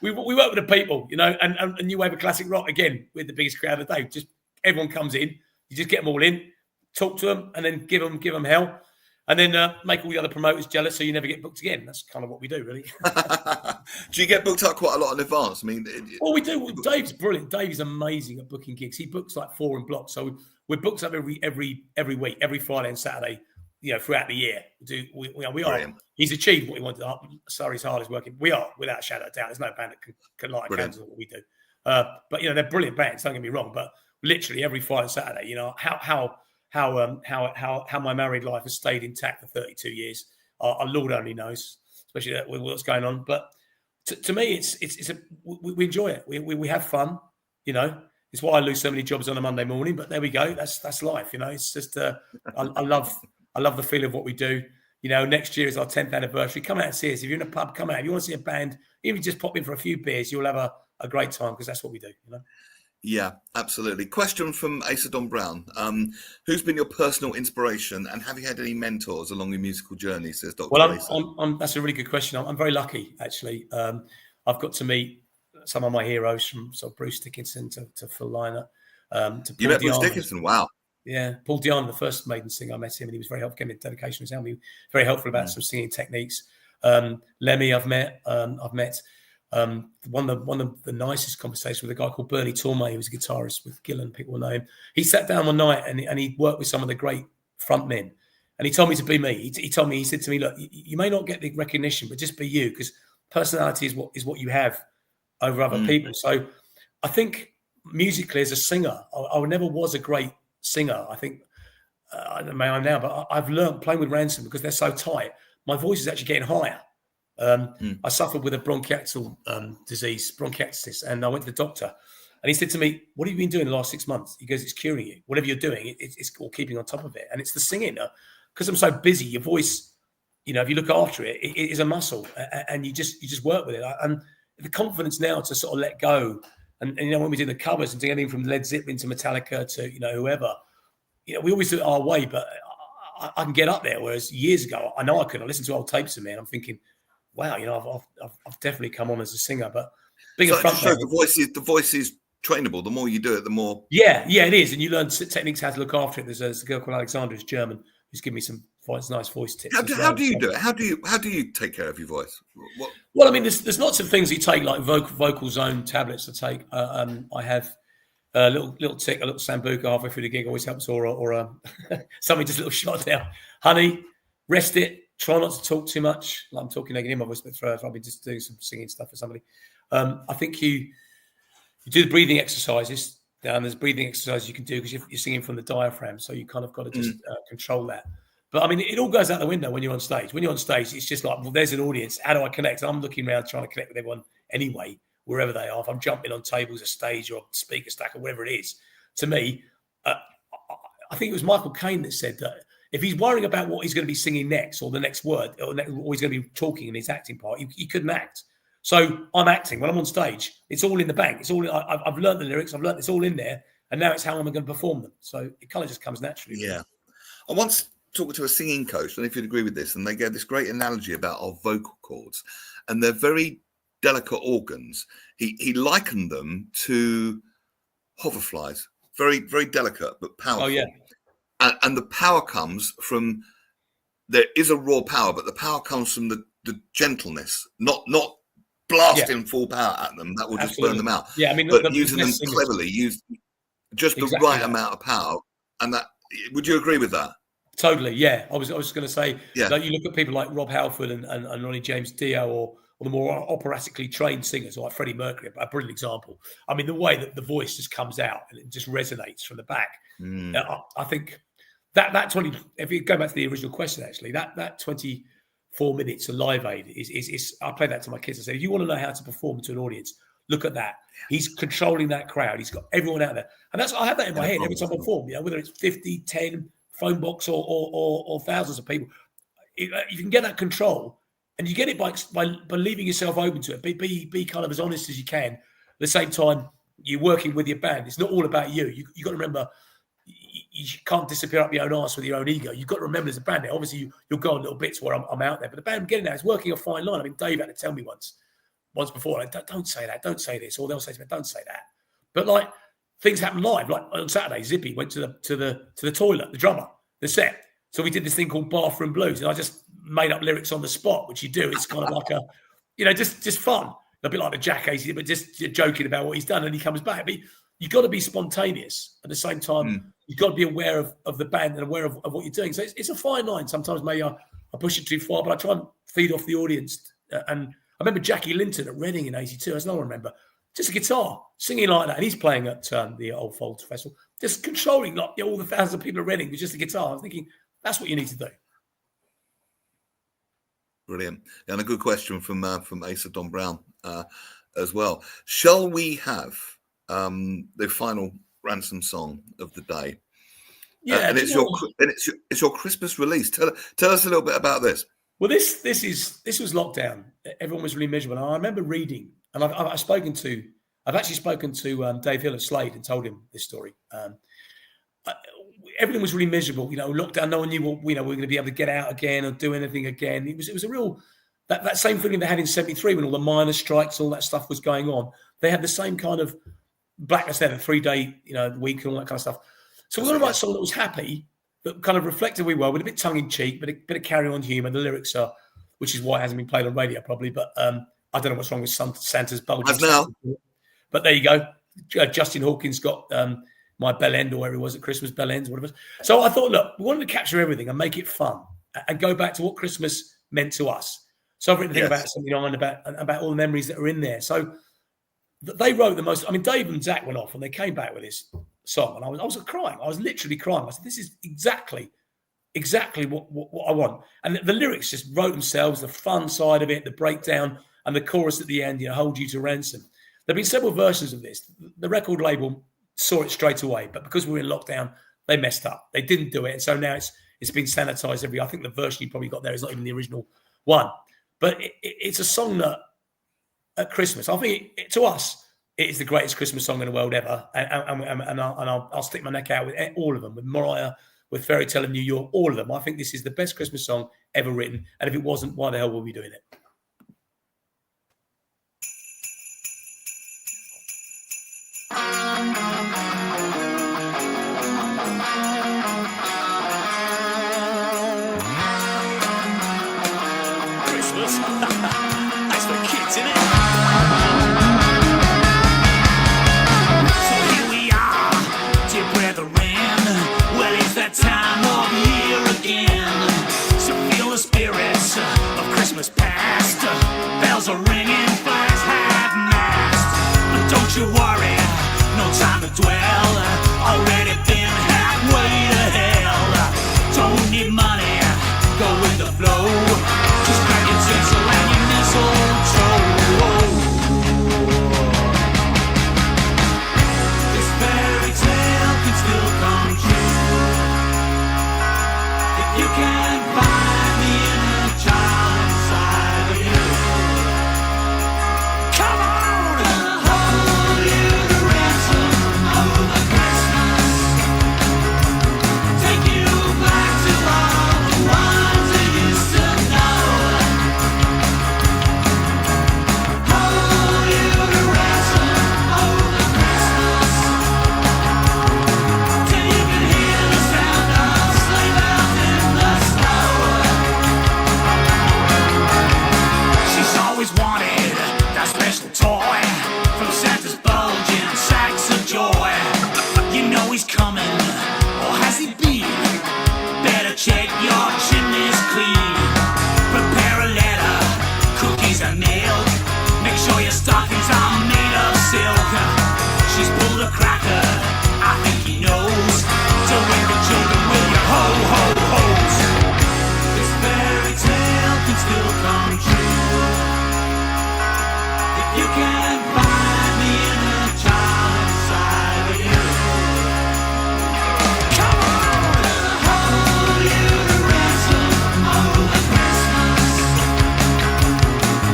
We work with the people, and New Wave of Classic Rock, again, with the biggest crowd of the day. Just everyone comes in, you just get them all in, talk to them, and then give them hell. And then make all the other promoters jealous so you never get booked again. That's kind of what we do, really. Do you get booked up quite a lot in advance? I mean, well, we do. Dave's brilliant. Dave's amazing at booking gigs. He books like 4 in blocks. So we're booked up every week, every Friday and Saturday, throughout the year. We are. Brilliant. He's achieved what he wanted. Surrey's hardest working. We are, without a shadow of doubt. There's no band that can light a candle at what we do. But they're brilliant bands. Don't get me wrong. But literally every Friday and Saturday, how my married life has stayed intact for 32 years. Our Lord only knows, especially with what's going on. But to me, we enjoy it. We have fun. It's why I lose so many jobs on a Monday morning. But there we go. That's life. It's just I love the feel of what we do. Next year is our 10th anniversary. Come out and see us. If you're in a pub, come out. If you want to see a band, even if you just pop in for a few beers, you'll have a great time because that's what we do. Yeah, absolutely. Question from Asa Don Brown. Who's been your personal inspiration, and have you had any mentors along your musical journey, says Dr. Well, that's a really good question. I'm very lucky, actually. I've got to meet some of my heroes, from sort of Bruce Dickinson to Phil Lynott. You met Bruce Dickinson? Wow. Yeah, Paul Dion, the first Maiden singer, I met him, and he was very helpful. Gave me a dedication to his album. He was very helpful about some singing techniques. Lemmy, I've met. One of the nicest conversations with a guy called Bernie Tormey, who was a guitarist with Gillan. People will know him. He sat down one night and he worked with some of the great frontmen, and he told me to be me. He told me, he said to me, look, you may not get the recognition, but just be you, because personality is what you have over other people. So I think musically as a singer, I never was a great singer. I think I don't know I am now, but I've learned playing with Ransom, because they're so tight. My voice is actually getting higher. I suffered with a bronchiectasis, and I went to the doctor, and he said to me, what have you been doing the last 6 months? He goes, it's curing you. Whatever you're doing, it's all keeping on top of it. And it's the singing. Because I'm so busy, your voice, if you look after it, it is a muscle, and you just work with it. And the confidence now to sort of let go. And when we do the covers and do anything from Led Zeppelin to Metallica to, whoever, we always do it our way, but I can get up there. Whereas years ago, I know I couldn't. I listened to old tapes of me and I'm thinking, wow, I've definitely come on as a singer, but being a front man, the voice is trainable. The more you do it, the more. Yeah, it is, and you learn techniques how to look after it. There's a girl called Alexandra, who's German, who's given me some nice voice tips. How do you do it? How do you take care of your voice? Well, I mean, there's lots of things you take, like vocal zone tablets to take. I have a little tick, a little sambuca halfway through the gig always helps, or something, just a little shot down. Honey, rest it. Try not to talk too much. Like I'm talking negative in my voice, but I'll be just doing some singing stuff for somebody. I think you do the breathing exercises. There's breathing exercises you can do because you're singing from the diaphragm, so you kind of got to just control that. But I mean, it all goes out the window when you're on stage. When you're on stage, it's just like, well, there's an audience. How do I connect? I'm looking around trying to connect with everyone anyway, wherever they are. If I'm jumping on tables, a stage, or a speaker stack, or whatever it is, to me, I think it was Michael Caine that said that if he's worrying about what he's going to be singing next, or the next word, or he's going to be talking in his acting part, he couldn't act. So I'm acting when I'm on stage. It's all in the bank. It's all. I've learned the lyrics. I've learned it's all in there, and now it's how am I going to perform them. So it kind of just comes naturally. Yeah. I once talked to a singing coach, and if you'd agree with this, and they gave this great analogy about our vocal cords, and they're very delicate organs. He likened them to hoverflies, very, very delicate but powerful. Oh yeah. And the power comes from, there is a raw power, but the power comes from the gentleness, not blasting full power at them. That will just burn them out. Yeah, I mean, but using them cleverly, use just the right amount of power. And that, would you agree with that? Totally, yeah. I was going to say, yeah. Like you look at people like Rob Halford and Ronnie James Dio, or the more operatically trained singers like Freddie Mercury, a brilliant example. I mean, the way that the voice just comes out and it just resonates from the back. I think that 20. If you go back to the original question, actually, that 24 minutes of Live Aid is I play that to my kids. I say, if you want to know how to perform to an audience, look at that. He's controlling that crowd. He's got everyone out there, and I have that in my head every time I perform. Whether it's 50, 10, phone box or thousands of people, you can get that control, and you get it by leaving yourself open to it. Be kind of as honest as you can. At the same time, you're working with your band. It's not all about you. You got to remember, you can't disappear up your own arse with your own ego. You've got to remember there's a band there. Obviously, you'll go on little bits where I'm out there, but the band getting there is working a fine line. I mean, Dave had to tell me once before, like, don't say that, don't say this, or they'll say to me, don't say that. But like things happen live. Like on Saturday, Zippy went to the toilet, the drummer, the set. So we did this thing called Bathroom Blues, and I just made up lyrics on the spot, which you do. It's kind of like just fun. A bit like the Jackass, but just joking about what he's done, and he comes back. But you've got to be spontaneous at the same time. You've got to be aware of the band and aware of what you're doing. So it's a fine line. Sometimes maybe I push it too far, but I try and feed off the audience. And I remember Jackie Linton at Reading in '82, as no one remember, just a guitar, singing like that. And he's playing at the Old Folds Festival, just controlling like all the thousands of people at Reading with just a guitar. I was thinking, that's what you need to do. Brilliant. And a good question from Asa Don Brown as well. Shall we have the final Ransom song of the day? Yeah, and it's your Christmas release. Tell us a little bit about this. Well, this was lockdown. Everyone was really miserable. And I remember reading, and I've actually spoken to Dave Hill of Slade and told him this story. Everything was really miserable. Lockdown. No one knew what we were going to be able to get out again or do anything again. It was a real that same feeling they had in '73 when all the miners' strikes, all that stuff was going on. They had the same kind of blackness there, the 3-day week and all that kind of stuff. So we're going to write a song that was happy, that kind of reflected we were, with a bit tongue in cheek, but a bit of carry on humour. The lyrics are, which is why it hasn't been played on radio probably. But I don't know what's wrong with Santa's bulging. As now. But there you go. Justin Hawkins got my Bell End, or wherever it was at Christmas, Bell Ends, whatever. So I thought, look, we wanted to capture everything and make it fun and go back to what Christmas meant to us. So I've written a thing about 79, about all the memories that are in there. So they wrote the most. I mean, Dave and Zach went off and they came back with this song, and I was crying. I was literally crying. I said, "This is exactly what I want." And the lyrics just wrote themselves. The fun side of it, the breakdown, and the chorus at the end. Hold you to ransom. There've been several versions of this. The record label saw it straight away, but because we were in lockdown, they messed up. They didn't do it, and so now it's been sanitized. I think the version you probably got there is not even the original one. But it's a song that at Christmas, I think to us, it is the greatest Christmas song in the world ever. And I'll stick my neck out with all of them, with Mariah, with Fairy Tale of New York, all of them. I think this is the best Christmas song ever written. And if it wasn't, why the hell were we doing it? That's for kids, isn't it? So here we are, dear brethren. Well, it's that time of year again. So feel the spirits of Christmas past. Bells are ringing, flags have mast. But don't you worry, no time to dwell. Already been halfway to hell. Don't need money, go with the flow. Just grab your tinsel and your mistletoe. This fairy tale can still come true if you can find the inner child inside of you. Come on! Gonna hold you to ransom of the You can find the inner child inside of you. Come on! Hold you to ransom over Christmas.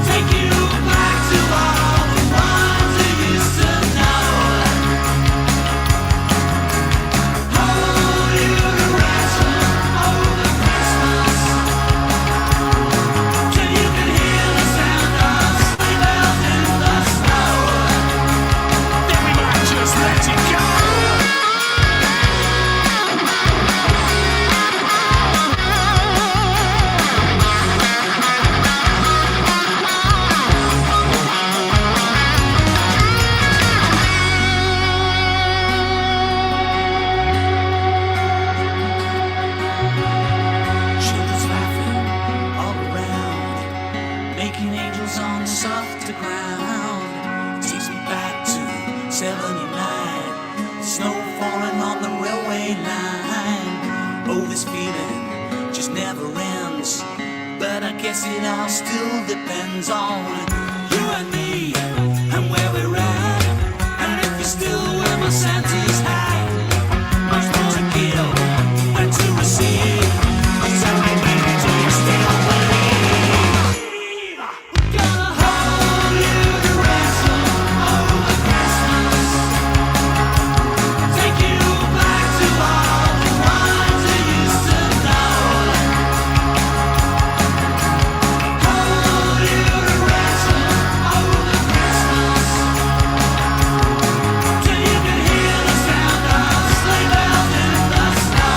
Take you back to all the ones who used to know. Hold you to ransom over Christmas. Till you can hear the sound of sleigh bells in the snow. Then we might just let you go. Children's laughing all around, making angels on the softer ground. Takes me back to '79, snow falling on the railway line. Oh, this feeling just never ends, but I guess it all still depends on you and me and where we're at, and if you're still wearing my Santa's hat. Much more to give and to receive. Tell me, baby, do you still believe? Gonna hold you to ransom over Christmas. Take you back to all the ones who used to know. Hold you to ransom over Christmas. Till you can hear the sound of sleigh bells in the snow.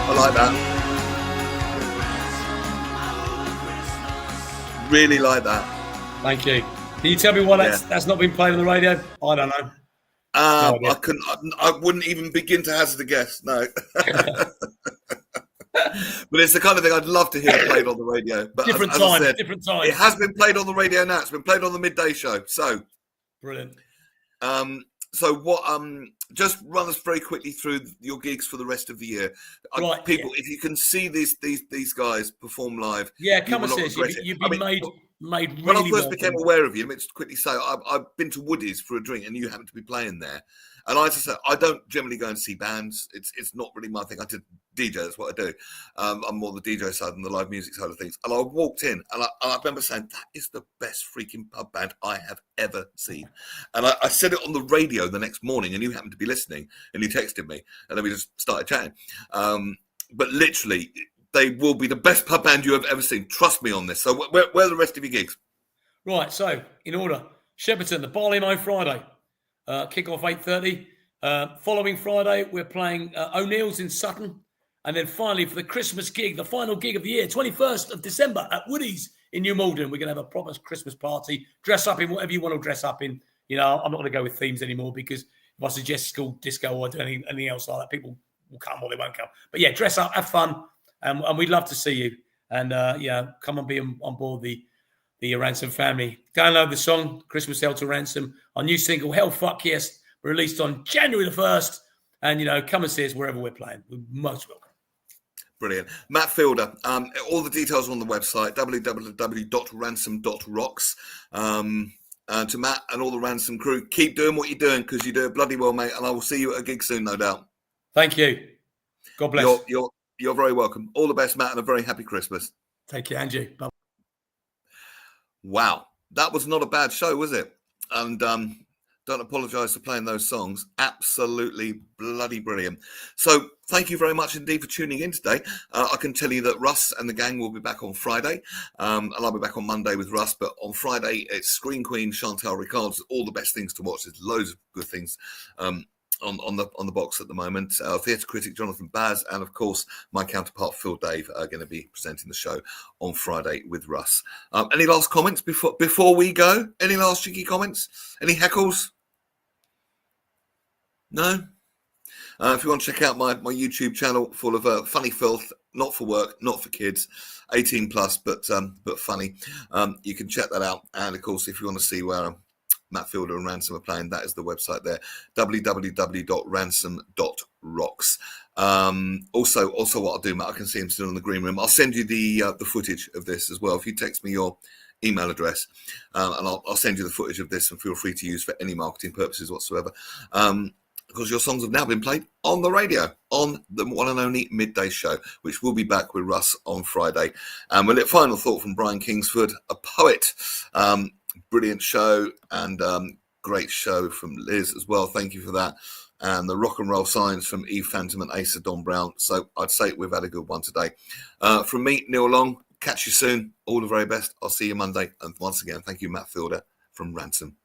I like that. Really like that. Thank you. Can you tell me why that's not been played on the radio? I don't know. No idea. I wouldn't even begin to hazard a guess. No. But it's the kind of thing I'd love to hear played on the radio. But Different as I time. said, Different time. it has been played on the radio now. It's been played on the midday show. So, Brilliant. just run us very quickly through your gigs for the rest of the year. Right, People, if you can see these guys perform live, Yeah, you come will and not see us. regret it. You've I been mean, made really when I first welcome. became aware of you, let me just quickly say I've been to Woody's for a drink, and you happened to be playing there. And I just said I don't generally go and see bands. It's not really my thing. I did DJ. That's what I do. I'm more the DJ side than the live music side of things. And I walked in, and I remember saying that is the best freaking pub band I have ever seen. And I said it on the radio the next morning, and you happened to be listening, and you texted me, and then we just started chatting. But literally, they will be the best pub band you have ever seen. Trust me on this. So where are the rest of your gigs? Right, so in order, Shepperton, the Barley Mow Friday, kick-off 8:30. Following Friday, we're playing O'Neill's in Sutton. And then finally, for the Christmas gig, the final gig of the year, 21st of December at Woody's in New Malden. We're going to have a proper Christmas party. Dress up in whatever you want to dress up in. You know, I'm not going to go with themes anymore because if I suggest school disco or do anything else like that, people will come or they won't come. But yeah, dress up, have fun, and we'd love to see you. And come and be on board the Ransom family. Download the song Christmas Hell to Ransom. Our new single Hell Fuck Yes, released on January the 1st. And come and see us wherever we're playing. We're most welcome. Brilliant. Matt Fielder, all the details are on the website, www.ransom.rocks. To Matt and all the Ransom crew, keep doing what you're doing because you do it bloody well, mate, and I will see you at a gig soon, no doubt. Thank you. God bless. You're very welcome. All the best, Matt, and a very happy Christmas. Take care, Andrew. Bye. Wow. That was not a bad show, was it? And don't apologise for playing those songs. Absolutely bloody brilliant. So thank you very much indeed for tuning in today. I can tell you that Russ and the gang will be back on Friday. And I'll be back on Monday with Russ. But on Friday, it's Screen Queen, Chantal Ricard. All the best things to watch. There's loads of good things on the box at the moment. Theatre critic Jonathan Baz, and of course my counterpart Phil Dave are going to be presenting the show on Friday with Russ. Any last comments before we go? Any last cheeky comments? Any heckles? No. If you want to check out my YouTube channel full of funny filth, not for work, not for kids, 18 plus, but funny, you can check that out. And of course, if you want to see where Matt Fielder and Ransom are playing, that is the website there, www.ransom.rocks. Also what I'll do, Matt, I can see him still in the green room. I'll send you the footage of this as well. If you text me your email address, and I'll send you the footage of this, and feel free to use for any marketing purposes whatsoever. Because your songs have now been played on the radio, on the one and only Midday show, which will be back with Russ on Friday. And we'll final thought from Brian Kingsford, a poet. Brilliant show, and great show from Liz as well. Thank you for that. And the rock and roll signs from Eve Phantom and Asa Don Brown. So I'd say we've had a good one today. From me, Neil Long, catch you soon. All the very best. I'll see you Monday. And once again, thank you, Matt Fielder from Ransom.